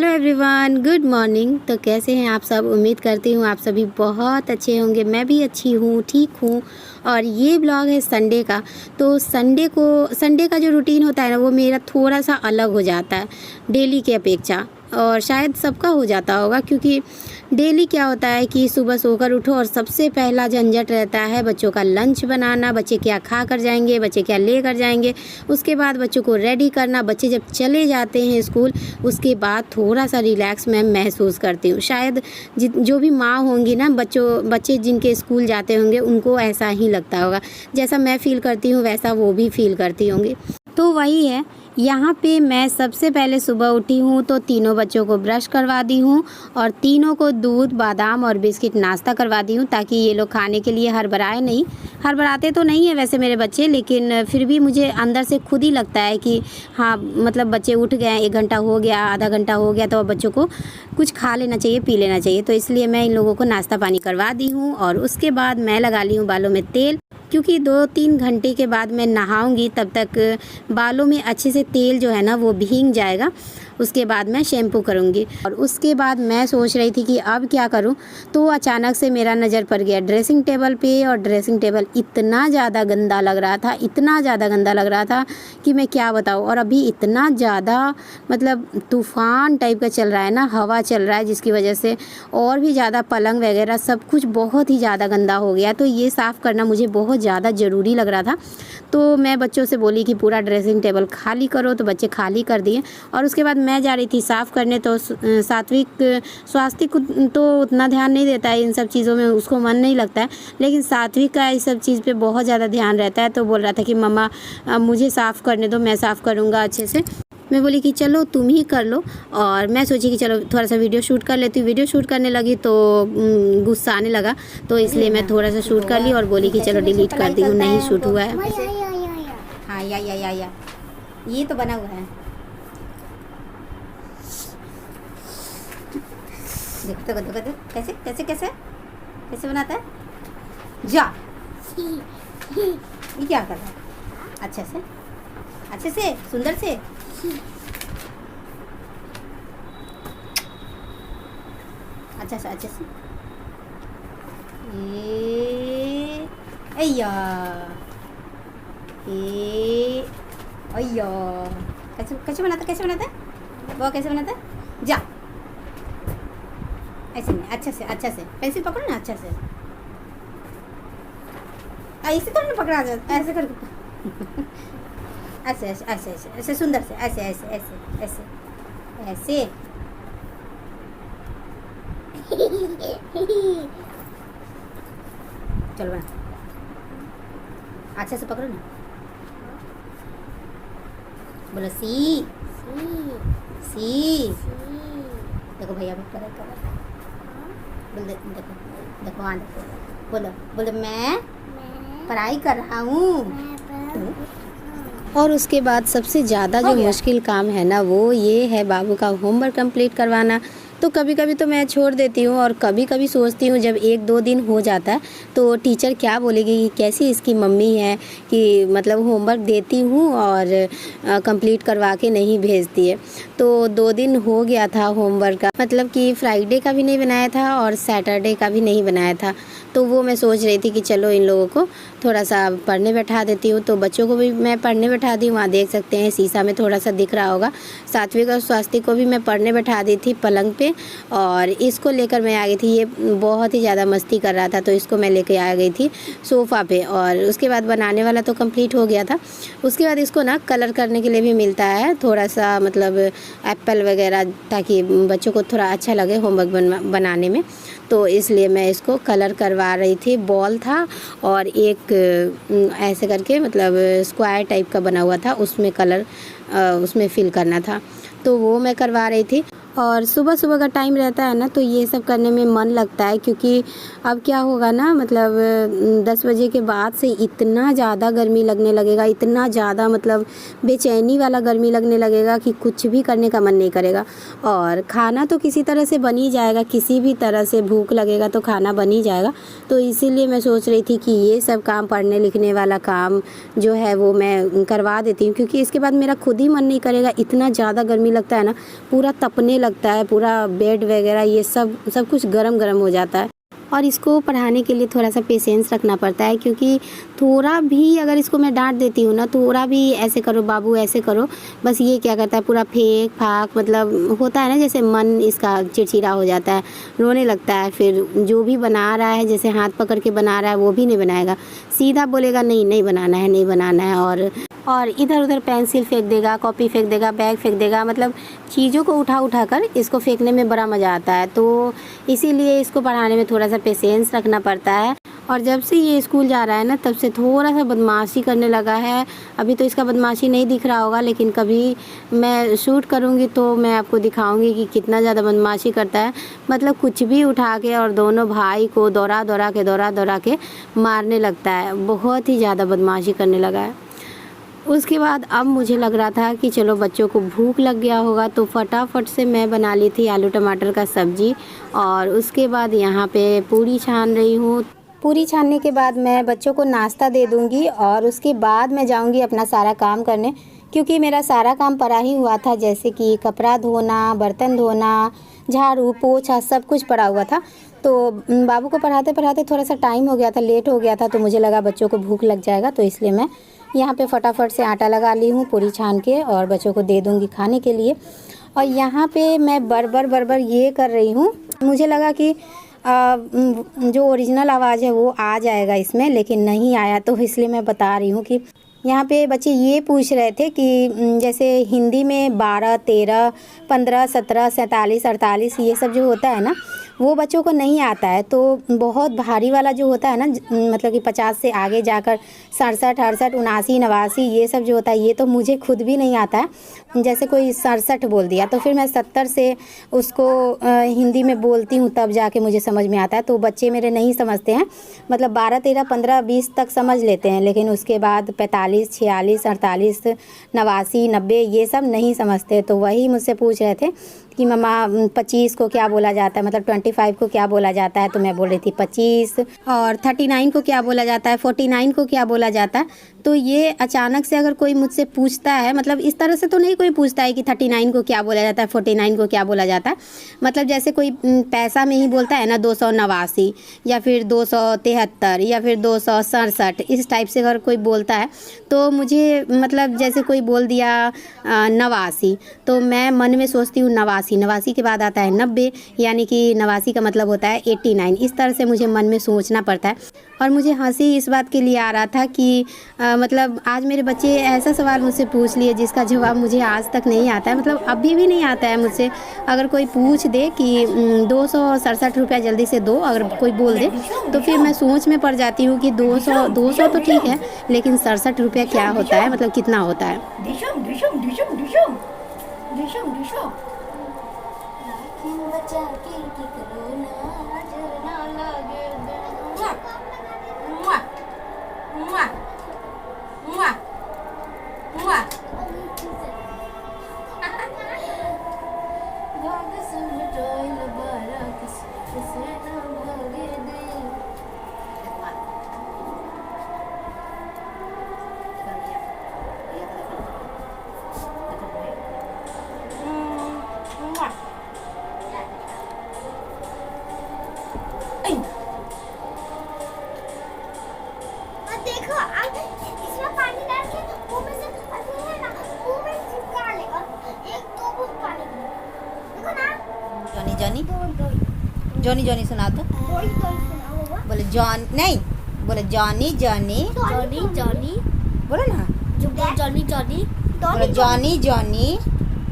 Hello everyone, good morning. तो कैसे हैं आप सब? उम्मीद करती हूँ आप सभी बहुत अच्छे होंगे। मैं भी अच्छी हूँ, ठीक हूँ। और ये ब्लॉग है संडे का। तो संडे का जो रूटीन होता है ना, वो मेरा थोड़ा सा अलग हो जाता है डेली की अपेक्षा। और शायद सबका हो जाता होगा, क्योंकि डेली क्या होता है कि सुबह सोकर उठो और सबसे पहला झंझट रहता है बच्चों का लंच बनाना। बच्चे क्या खा कर जाएंगे, बच्चे क्या ले कर जाएंगे, उसके बाद बच्चों को रेडी करना। बच्चे जब चले जाते हैं स्कूल, उसके बाद थोड़ा सा रिलैक्स मैं महसूस करती हूँ। शायद जो भी माँ होंगी ना, बच्चे जिनके स्कूल जाते होंगे, उनको ऐसा ही लगता होगा। जैसा मैं फ़ील करती हूँ वैसा वो भी फ़ील करती होंगी। तो वही है, यहाँ पे मैं सबसे पहले सुबह उठी हूँ तो तीनों बच्चों को ब्रश करवा दी हूँ और तीनों को दूध, बादाम और बिस्किट नाश्ता करवा दी हूँ, ताकि ये लोग खाने के लिए हड़बड़ाए नहीं। हड़बड़ाते तो नहीं है वैसे मेरे बच्चे, लेकिन फिर भी मुझे अंदर से खुद ही लगता है कि हाँ, मतलब बच्चे उठ गए, 1 घंटा हो गया, आधा घंटा हो गया, तो अब बच्चों को कुछ खा लेना चाहिए, पी लेना चाहिए। तो इसलिए मैं इन लोगों को नाश्ता पानी करवा दी हूँ। और उसके बाद मैं लगा ली हूँ बालों में तेल, क्योंकि 2-3 घंटे के बाद मैं नहाऊंगी, तब तक बालों में अच्छे से तेल जो है ना वो भीग जाएगा। उसके बाद मैं शैम्पू करूंगी। और उसके बाद मैं सोच रही थी कि अब क्या करूं, तो अचानक से मेरा नज़र पड़ गया ड्रेसिंग टेबल पे। और ड्रेसिंग टेबल इतना ज़्यादा गंदा लग रहा था, इतना ज़्यादा गंदा लग रहा था कि मैं क्या बताऊं। और अभी इतना ज़्यादा मतलब तूफ़ान टाइप का चल रहा है ना, हवा चल रहा है, जिसकी वजह से और भी ज़्यादा पलंग वगैरह सब कुछ बहुत ही ज़्यादा गंदा हो गया। तो ये साफ़ करना मुझे बहुत ज़्यादा ज़रूरी लग रहा था। तो मैं बच्चों से बोली कि पूरा ड्रेसिंग टेबल खाली करो, तो बच्चे खाली कर दिए। और उसके बाद मैं जा रही थी साफ़ करने। तो स्वास्तिक तो उतना ध्यान नहीं देता है इन सब चीज़ों में, उसको मन नहीं लगता है, लेकिन सात्विक का इस सब चीज़ पे बहुत ज़्यादा ध्यान रहता है। तो बोल रहा था कि मम्मा मुझे साफ़ करने दो, मैं साफ़ करूँगा अच्छे से। मैं बोली कि चलो तुम ही कर लो। और मैं सोची कि चलो थोड़ा सा वीडियो शूट कर लेती हूँ। वीडियो शूट करने लगी तो गुस्सा आने लगा, तो इसलिए मैं थोड़ा सा शूट कर ली और बोली कि चलो डिलीट कर दी हूँ, नहीं शूट हुआ है। हाँ, या ये तो बना हुआ है। देखो कैसे कैसे कैसे कैसे बनाता है। जा, ये क्या कर रहा है? अच्छे से सुंदर से। अच्छे से ये अय्या कैसे बनाता है वो, कैसे बनाता है? जा, ऐसे नहीं, अच्छा से पेंसिल पकड़ो ना, अच्छा से। ऐसे थोड़ा ना पकड़ा जाता, ऐसे करके ऐसे सुंदर से, ऐसे चलो बना, अच्छा से पकड़ो ना। बोलो सी। देखो भैया भी कर बोल, देखो हाँ, बोलो मैं पढ़ाई कर रहा हूँ। और उसके बाद सबसे ज़्यादा जो मुश्किल काम है ना, वो ये है बाबू का होमवर्क कंप्लीट करवाना। तो कभी कभी तो मैं छोड़ देती हूँ, और कभी कभी सोचती हूँ जब 1-2 दिन हो जाता है तो टीचर क्या बोलेगी कि कैसी इसकी मम्मी है, कि मतलब होमवर्क देती हूँ और कंप्लीट करवा के नहीं भेजती है। तो 2 दिन हो गया था होमवर्क का, मतलब कि फ्राइडे का भी नहीं बनाया था और सैटरडे का भी नहीं बनाया था। तो वो मैं सोच रही थी कि चलो इन लोगों को थोड़ा सा पढ़ने बैठा देती हूँ। तो बच्चों को भी मैं पढ़ने बैठा दी हूँ। वहाँ देख सकते हैं शीशा में थोड़ा सा दिख रहा होगा। सात्विक और स्वास्तिक को भी मैं पढ़ने बैठा दी थी पलंग पे, और इसको लेकर मैं आ गई थी। ये बहुत ही ज़्यादा मस्ती कर रहा था, तो इसको मैं लेके आ गई थी सोफ़ा पे। और उसके बाद बनाने वाला तो कंप्लीट हो गया था। उसके बाद इसको ना कलर करने के लिए भी मिलता है थोड़ा सा, मतलब एप्पल वगैरह, ताकि बच्चों को थोड़ा अच्छा लगे होमवर्क बनाने में। तो इसलिए मैं इसको कलर करवा रही थी। बॉल था और एक ऐसे करके, मतलब स्क्वायर टाइप का बना हुआ था, उसमें कलर उसमें फिल करना था, तो वो मैं करवा रही थी। और सुबह सुबह का टाइम रहता है ना, तो ये सब करने में मन लगता है, क्योंकि अब क्या होगा ना, मतलब 10 बजे के बाद से इतना ज़्यादा गर्मी लगने लगेगा, इतना ज़्यादा मतलब बेचैनी वाला गर्मी लगने लगेगा कि कुछ भी करने का मन नहीं करेगा। और खाना तो किसी तरह से बन ही जाएगा, किसी भी तरह से भूख लगेगा तो खाना बन ही जाएगा। तो इसीलिए मैं सोच रही थी कि ये सब काम, पढ़ने लिखने वाला काम जो है वो मैं करवा देती हूँ, क्योंकि इसके बाद मेरा खुद ही मन नहीं करेगा। इतना ज़्यादा गर्मी लगता है ना, पूरा तपने लगता है, पूरा बेड वगैरह ये सब कुछ गरम गरम हो जाता है। और इसको पढ़ाने के लिए थोड़ा सा पेशेंस रखना पड़ता है, क्योंकि थोड़ा भी अगर इसको मैं डांट देती हूँ ना, थोड़ा भी ऐसे करो बाबू ऐसे करो, बस ये क्या करता है पूरा फेंक फाक, मतलब होता है ना जैसे मन इसका चिड़चिड़ा हो जाता है, रोने लगता है। फिर जो भी बना रहा है, जैसे हाथ पकड़ के बना रहा है, वो भी नहीं बनाएगा, सीधा बोलेगा नहीं नहीं बनाना है, नहीं बनाना है। और इधर उधर पेंसिल फेंक देगा, कॉपी फेंक देगा, बैग फेंक देगा, मतलब चीज़ों को उठा कर इसको फेंकने में बड़ा मज़ा आता है। तो इसीलिए इसको पढ़ाने में थोड़ा सा पेशेंस रखना पड़ता है। और जब से ये स्कूल जा रहा है ना, तब से थोड़ा सा बदमाशी करने लगा है। अभी तो इसका बदमाशी नहीं दिख रहा होगा, लेकिन कभी मैं शूट करूँगी तो मैं आपको दिखाऊँगी कि कितना ज़्यादा बदमाशी करता है। मतलब कुछ भी उठा के और दोनों भाई को दौड़ा दौड़ा के मारने लगता है, बहुत ही ज़्यादा बदमाशी करने लगा है। उसके बाद अब मुझे लग रहा था कि चलो बच्चों को भूख लग गया होगा, तो फटाफट से मैं बना ली थी आलू टमाटर का सब्ज़ी। और उसके बाद यहाँ पे पूरी छान रही हूँ। पूरी छानने के बाद मैं बच्चों को नाश्ता दे दूँगी और उसके बाद मैं जाऊँगी अपना सारा काम करने, क्योंकि मेरा सारा काम पड़ा ही हुआ था, जैसे कि कपड़ा धोना, बर्तन धोना, झाड़ू पोछा सब कुछ पड़ा हुआ था। तो बाबू को पढ़ाते पढ़ाते थोड़ा सा टाइम हो गया था, लेट हो गया था, तो मुझे लगा बच्चों को भूख लग जाएगा, तो इसलिए मैं यहाँ पे फटाफट से आटा लगा ली हूँ पूरी छान के, और बच्चों को दे दूँगी खाने के लिए। और यहाँ पे मैं बरबर ये कर रही हूँ, मुझे लगा कि जो ओरिजिनल आवाज़ है वो आ जाएगा इसमें, लेकिन नहीं आया, तो इसलिए मैं बता रही हूँ कि यहाँ पे बच्चे ये पूछ रहे थे कि जैसे हिंदी में 12, 13, 15, 17, 47, 48 ये सब जो होता है ना, वो बच्चों को नहीं आता है। तो बहुत भारी वाला जो होता है ना, मतलब कि 50 से आगे जाकर 67, 68, 79, 89 ये सब जो होता है, ये तो मुझे खुद भी नहीं आता है। जैसे कोई 67 बोल दिया, तो फिर मैं 70 से उसको हिंदी में बोलती हूँ, तब जाके मुझे समझ में आता है। तो बच्चे मेरे नहीं समझते हैं, मतलब 12, 13, 15, 20 तक समझ लेते हैं, लेकिन उसके बाद 45, 46, 48, 89, 90 ये सब नहीं समझते। तो वही मुझसे पूछ रहे थे कि मम्मा 25 को क्या बोला जाता है, मतलब 25 को क्या बोला जाता है। तो मैं बोल रही थी 25। और 39 को क्या बोला जाता है, 49 को क्या बोला जाता है। तो ये अचानक से अगर कोई मुझसे पूछता है, मतलब इस तरह से तो नहीं कोई पूछता है कि 39 को क्या बोला जाता है, 49 को क्या बोला जाता है। मतलब जैसे कोई पैसा में ही बोलता है ना, 289 या फिर 273 या फिर 267, इस टाइप से अगर कोई बोलता है, तो मुझे मतलब जैसे कोई बोल दिया 89, तो मैं मन में सोचती हूँ 89 के बाद आता है 90, यानी कि 89 का मतलब होता है 89। इस तरह से मुझे मन में सोचना पड़ता है। और मुझे हंसी इस बात के लिए आ रहा था कि मतलब आज मेरे बच्चे ऐसा सवाल मुझसे पूछ लिए जिसका जवाब मुझे आज तक नहीं आता है, मतलब अभी भी नहीं आता है मुझसे। अगर कोई पूछ दे कि 267 रुपया जल्दी से दो, अगर कोई बोल दे, तो फिर मैं सोच में पड़ जाती हूँ कि 200 तो ठीक है, लेकिन 67 रुपया क्या होता है, मतलब कितना होता है। देखो अब इसमें पानी डाल के मुंह में से ऐसे है ना, मुंह में चिपका लेगा, एक दो बूंद पानी देखो ना। जॉनी जॉनी जॉनी जॉनी सुना तो बोले जॉन नहीं, बोले जॉनी जॉनी जॉनी जॉनी बोलो ना, जॉनी जॉनी बोले जॉनी जॉनी।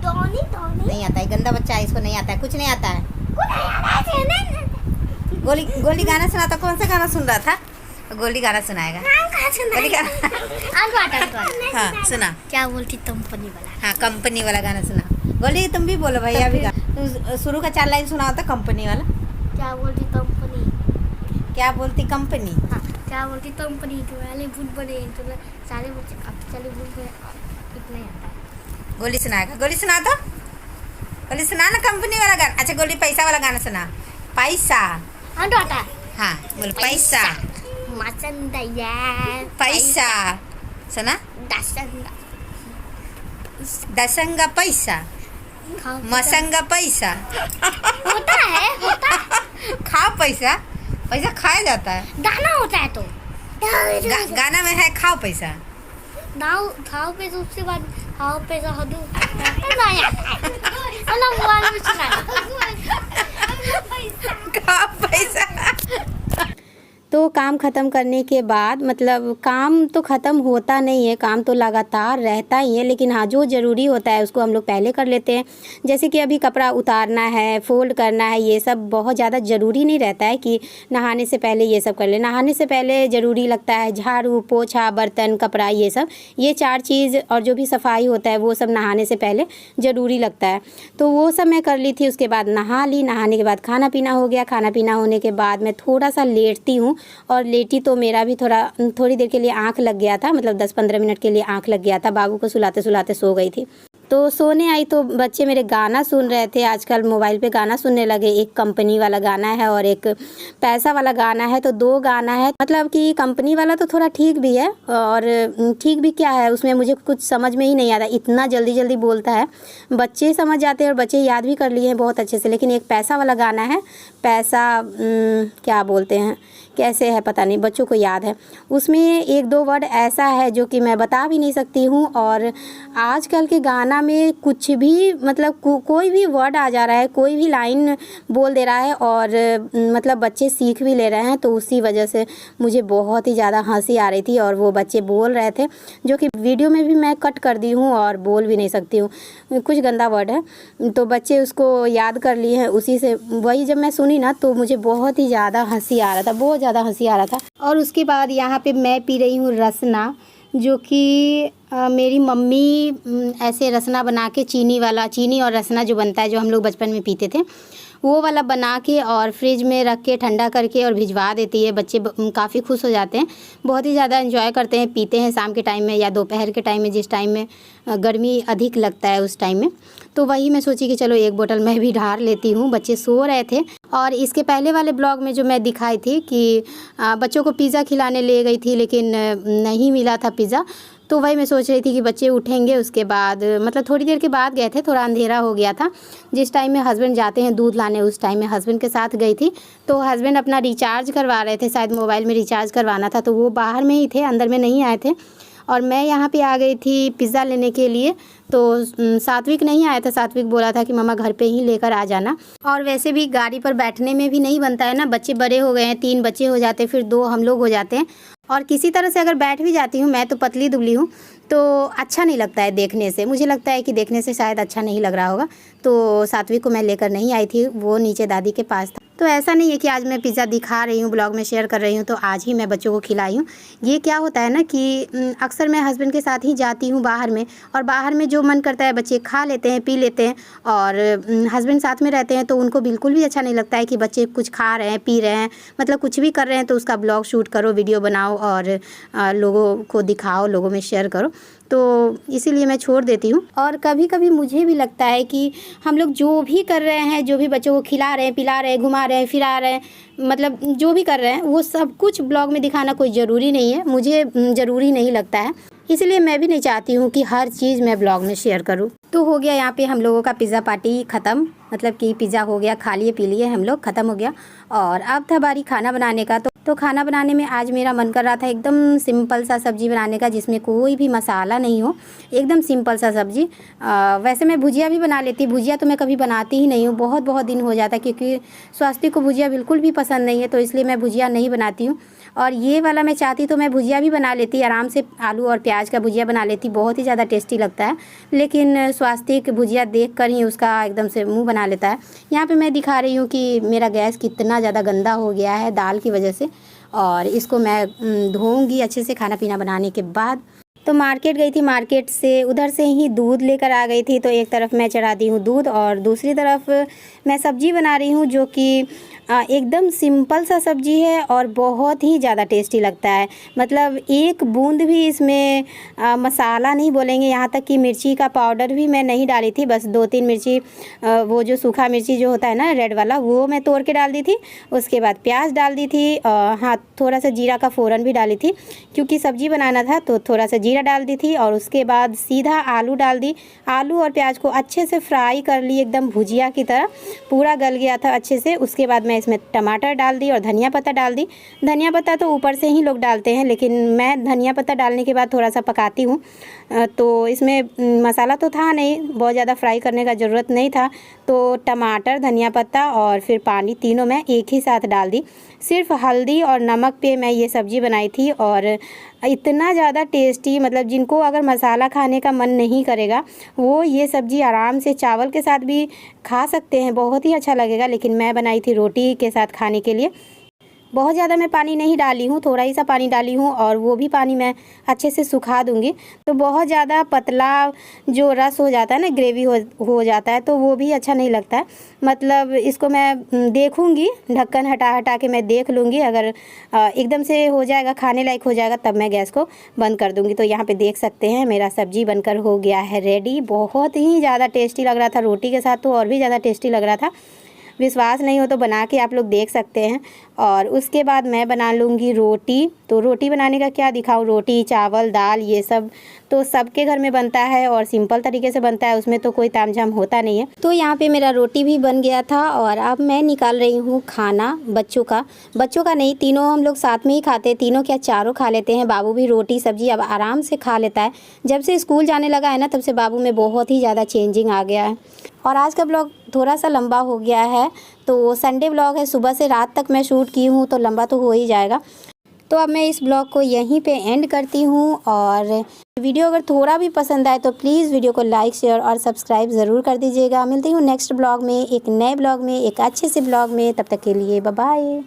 जॉनी जॉनी नहीं आता है, गंदा बच्चा है, इसको नहीं आता है, कुछ नहीं आता है। गोली गोली गाना सुना था, कौन सा गाना सुन रहा था? गोली गाना सुनाएगा। गोली गाना हाँ सुना। क्या बोलती कंपनी वाला? हाँ कंपनी वाला गाना सुना। गोली तुम भी बोलो भैया भी गा। शुरू का 4 लाइन सुना होता कंपनी वाला। क्या बोलती कंपनी? क्या बोलती कंपनी? हाँ क्या बोलती कंपनी? तुम्हारे भूत बने तो सारे बच्चे अब चले भूत बने, इतना ही आता है। गोली सुनाएगा, गोली सुना दो, गोली सुना ना कंपनी वाला गाना। अच्छा गोली पैसा वाला गाना सुना। पैसा हाँ तो आता है। हाँ बोल पैसा पैसा सुना। दसंगा दसंगा पैसा मसंगा पैसा होता है खा पैसा, पैसा खाया जाता है। गाना होता है तो गाना में है खाओ पैसा। दाव खाओ पैसा, उसके बाद खाओ पैसा हदू नहीं आता है। मतलब मोबाइल में सुना खाओ पैसा। तो काम ख़त्म करने के बाद मतलब काम तो ख़त्म होता नहीं है, काम तो लगातार रहता ही है, लेकिन हाँ जो ज़रूरी होता है उसको हम लोग पहले कर लेते हैं। जैसे कि अभी कपड़ा उतारना है, फोल्ड करना है, ये सब बहुत ज़्यादा ज़रूरी नहीं रहता है कि नहाने से पहले ये सब कर ले। नहाने से पहले ज़रूरी लगता है झाड़ू, पोछा, बर्तन, कपड़ा, ये सब, ये 4 चीज़ और जो भी सफाई होता है वो सब नहाने से पहले ज़रूरी लगता है। तो वो सब मैं कर ली थी। उसके बाद नहा ली, नहाने के बाद खाना पीना हो गया। खाना पीना होने के बाद मैं थोड़ा सा लेटती हूँ, और लेटी तो मेरा भी थोड़ी देर के लिए आंख लग गया था, मतलब 10-15 मिनट के लिए आंख लग गया था। बाबू को सुलाते सुलाते सो गई थी। तो सोने आई तो बच्चे मेरे गाना सुन रहे थे। आजकल मोबाइल पे गाना सुनने लगे। एक कंपनी वाला गाना है और एक पैसा वाला गाना है, तो 2 गाना है। मतलब कि कंपनी वाला तो थोड़ा ठीक भी है, और ठीक भी क्या है, उसमें मुझे कुछ समझ में ही नहीं आता, इतना जल्दी जल्दी बोलता है। बच्चे समझ जाते हैं और बच्चे याद भी कर लिए हैं बहुत अच्छे से। लेकिन एक पैसा वाला गाना है, पैसा क्या बोलते हैं, कैसे है पता नहीं, बच्चों को याद है। उसमें 1-2 वर्ड ऐसा है जो कि मैं बता भी नहीं सकती हूँ। और आजकल के गाना में कुछ भी मतलब कोई भी वर्ड आ जा रहा है, कोई भी लाइन बोल दे रहा है, और मतलब बच्चे सीख भी ले रहे हैं। तो उसी वजह से मुझे बहुत ही ज़्यादा हंसी आ रही थी। और वो बच्चे बोल रहे थे जो कि वीडियो में भी मैं कट कर दी हूँ और बोल भी नहीं सकती हूँ, कुछ गंदा वर्ड है। तो बच्चे उसको याद कर लिए हैं, उसी से वही जब मैं सुनी ना तो मुझे बहुत ही ज़्यादा हंसी आ रहा था, बहुत ज़्यादा हंसी आ रहा था। और उसके बाद यहाँ पे मैं पी रही हूँ रसना, जो कि मेरी मम्मी ऐसे रसना बना के, चीनी और रसना जो बनता है, जो हम लोग बचपन में पीते थे, वो वाला बना के और फ्रिज में रख के ठंडा करके और भिजवा देती है। बच्चे काफ़ी खुश हो जाते हैं, बहुत ही ज़्यादा एंजॉय करते हैं, पीते हैं शाम के टाइम में या दोपहर के टाइम में, जिस टाइम में गर्मी अधिक लगता है उस टाइम में। तो वही मैं सोची कि चलो 1 बोतल मैं भी ढार लेती हूँ। बच्चे सो रहे थे। और इसके पहले वाले ब्लॉग में जो मैं दिखाई थी कि बच्चों को पिज़्ज़ा खिलाने ले गई थी, लेकिन नहीं मिला था पिज़्ज़ा। तो वही मैं सोच रही थी कि बच्चे उठेंगे, उसके बाद मतलब थोड़ी देर के बाद गए थे, थोड़ा अंधेरा हो गया था। जिस टाइम में हस्बैंड जाते हैं दूध लाने, उस टाइम में हस्बैंड के साथ गई थी। तो हस्बैंड अपना रिचार्ज करवा रहे थे, शायद मोबाइल में रिचार्ज करवाना था, तो वो बाहर में ही थे, अंदर में नहीं आए थे। और मैं यहाँ पे आ गई थी पिज़्ज़ा लेने के लिए। तो सात्विक नहीं आया था, सात्विक बोला था कि मम्मा घर पे ही लेकर आ जाना। और वैसे भी गाड़ी पर बैठने में भी नहीं बनता है ना, बच्चे बड़े हो गए हैं, 3 बच्चे हो जाते हैं, फिर 2 हम लोग हो जाते हैं। और किसी तरह से अगर बैठ भी जाती हूँ, मैं तो पतली दुबली हूँ, तो अच्छा नहीं लगता है देखने से। मुझे लगता है कि देखने से शायद अच्छा नहीं लग रहा होगा। तो सात्विक को मैं लेकर नहीं आई थी, वो नीचे दादी के पास था। तो ऐसा नहीं है कि आज मैं पिज़्ज़ा दिखा रही हूँ, ब्लॉग में शेयर कर रही हूँ, तो आज ही मैं बच्चों को खिलाई हूँ। ये क्या होता है ना कि अक्सर मैं हस्बैंड के साथ ही जाती हूँ बाहर में, और बाहर में जो मन करता है बच्चे खा लेते हैं, पी लेते हैं। और हस्बैंड साथ में रहते हैं तो उनको बिल्कुल भी अच्छा नहीं लगता है कि बच्चे कुछ खा रहे हैं, पी रहे हैं, मतलब कुछ भी कर रहे हैं तो उसका ब्लॉग शूट करो, वीडियो बनाओ और लोगों को दिखाओ, लोगों में शेयर करो। तो इसीलिए मैं छोड़ देती हूँ। और कभी कभी मुझे भी लगता है कि हम लोग जो भी कर रहे हैं, जो भी बच्चों को खिला रहे हैं, पिला रहे हैं, घुमा रहे हैं, फिरा रहे हैं, मतलब जो भी कर रहे हैं, वो सब कुछ ब्लॉग में दिखाना कोई ज़रूरी नहीं है, मुझे ज़रूरी नहीं लगता है। इसलिए मैं भी नहीं चाहती हूँ कि हर चीज़ मैं ब्लॉग में शेयर करूँ। तो हो गया यहाँ पे हम लोगों का पिज़्ज़ा पार्टी ख़त्म, मतलब कि पिज़्ज़ा हो गया, खा लिए पी लिए हम लोग, ख़त्म हो गया। और अब था बारी खाना बनाने का। तो खाना बनाने में आज मेरा मन कर रहा था एकदम सिंपल सा सब्ज़ी बनाने का, जिसमें कोई भी मसाला नहीं हो, एकदम सिंपल सा सब्ज़ी। वैसे मैं भुजिया भी बना लेती, भुजिया तो मैं कभी बनाती ही नहीं हूँ, बहुत दिन हो जाता है, क्योंकि स्वास्थ्य को भुजिया बिल्कुल भी पसंद नहीं है, तो इसलिए मैं भुजिया नहीं बनाती हूँ। और ये वाला मैं चाहती तो मैं भुजिया भी बना लेती, आराम से आलू और प्याज का भुजिया बना लेती, बहुत ही ज़्यादा टेस्टी लगता है। लेकिन स्वास्तिक भुजिया देख कर ही उसका एकदम से मुंह बना लेता है। यहाँ पे मैं दिखा रही हूँ कि मेरा गैस कितना ज़्यादा गंदा हो गया है दाल की वजह से, और इसको मैं धोऊंगी अच्छे से खाना पीना बनाने के बाद। तो मार्केट गई थी, मार्केट से उधर से ही दूध लेकर आ गई थी। तो एक तरफ मैं चढ़ा दी हूँ दूध और दूसरी तरफ मैं सब्ज़ी बना रही हूँ, जो कि एकदम सिंपल सा सब्ज़ी है और बहुत ही ज़्यादा टेस्टी लगता है। मतलब एक बूंद भी इसमें मसाला नहीं बोलेंगे, यहाँ तक कि मिर्ची का पाउडर भी मैं नहीं डाली थी, बस 2-3 मिर्ची, वो जो सूखा मिर्ची जो होता है ना रेड वाला, वो मैं तोड़ के डाल दी थी। उसके बाद प्याज डाल दी थी, हाँ थोड़ा सा जीरा का फ़ोरन भी डाली थी, क्योंकि सब्ज़ी बनाना था तो थोड़ा सा जीरा डाल दी थी और उसके बाद सीधा आलू डाल दी। आलू और प्याज को अच्छे से फ्राई कर ली, एकदम भुजिया की तरह पूरा गल गया था अच्छे से। उसके बाद मैं इसमें टमाटर डाल दी और धनिया पत्ता डाल दी। धनिया पत्ता तो ऊपर से ही लोग डालते हैं, लेकिन मैं धनिया पत्ता डालने के बाद थोड़ा सा पकाती हूँ। तो इसमें मसाला तो था नहीं, बहुत ज़्यादा फ्राई करने का ज़रूरत नहीं था। तो टमाटर, धनिया पत्ता और फिर पानी, तीनों मैं एक ही साथ डाल दी। सिर्फ हल्दी और नमक पे मैं ये सब्ज़ी बनाई थी और इतना ज़्यादा टेस्टी, मतलब जिनको अगर मसाला खाने का मन नहीं करेगा वो ये सब्ज़ी आराम से चावल के साथ भी खा सकते हैं, बहुत ही अच्छा लगेगा। लेकिन मैं बनाई थी रोटी के साथ खाने के लिए। बहुत ज़्यादा मैं पानी नहीं डाली हूँ, थोड़ा ही सा पानी डाली हूँ और वो भी पानी मैं अच्छे से सुखा दूँगी। तो बहुत ज़्यादा पतला जो रस हो जाता है ना, ग्रेवी हो जाता है, तो वो भी अच्छा नहीं लगता है। मतलब इसको मैं देखूँगी, ढक्कन हटा के मैं देख लूँगी। अगर एकदम से हो जाएगा, खाने लायक हो जाएगा, तब मैं गैस को बंद कर दूँगी। तो यहाँ पे देख सकते हैं मेरा सब्ज़ी बनकर हो गया है रेडी। बहुत ही ज़्यादा टेस्टी लग रहा था, रोटी के साथ तो और भी ज़्यादा टेस्टी लग रहा था। विश्वास नहीं हो तो बना के आप लोग देख सकते हैं। और उसके बाद मैं बना लूँगी रोटी। तो रोटी बनाने का क्या दिखाऊँ, रोटी, चावल, दाल, ये सब तो सबके घर में बनता है और सिंपल तरीके से बनता है, उसमें तो कोई तामझाम होता नहीं है। तो यहाँ पे मेरा रोटी भी बन गया था और अब मैं निकाल रही हूँ खाना बच्चों का नहीं, तीनों हम लोग साथ में ही खाते हैं, तीनों क्या चारों खा लेते हैं। बाबू भी रोटी सब्जी अब आराम से खा लेता है। जब से स्कूल जाने लगा है ना, तब से बाबू में बहुत ही ज़्यादा चेंजिंग आ गया है। और आज का ब्लॉग थोड़ा सा लंबा हो गया है, तो संडे ब्लॉग है, सुबह से रात तक मैं शूट की हूँ, तो लंबा तो हो ही जाएगा। तो अब मैं इस ब्लॉग को यहीं पे एंड करती हूँ। और वीडियो अगर थोड़ा भी पसंद आए तो प्लीज़ वीडियो को लाइक, शेयर और सब्सक्राइब ज़रूर कर दीजिएगा। मिलती हूँ नेक्स्ट ब्लॉग में, एक नए ब्लॉग में, एक अच्छे से ब्लॉग में। तब तक के लिए बाय बाय।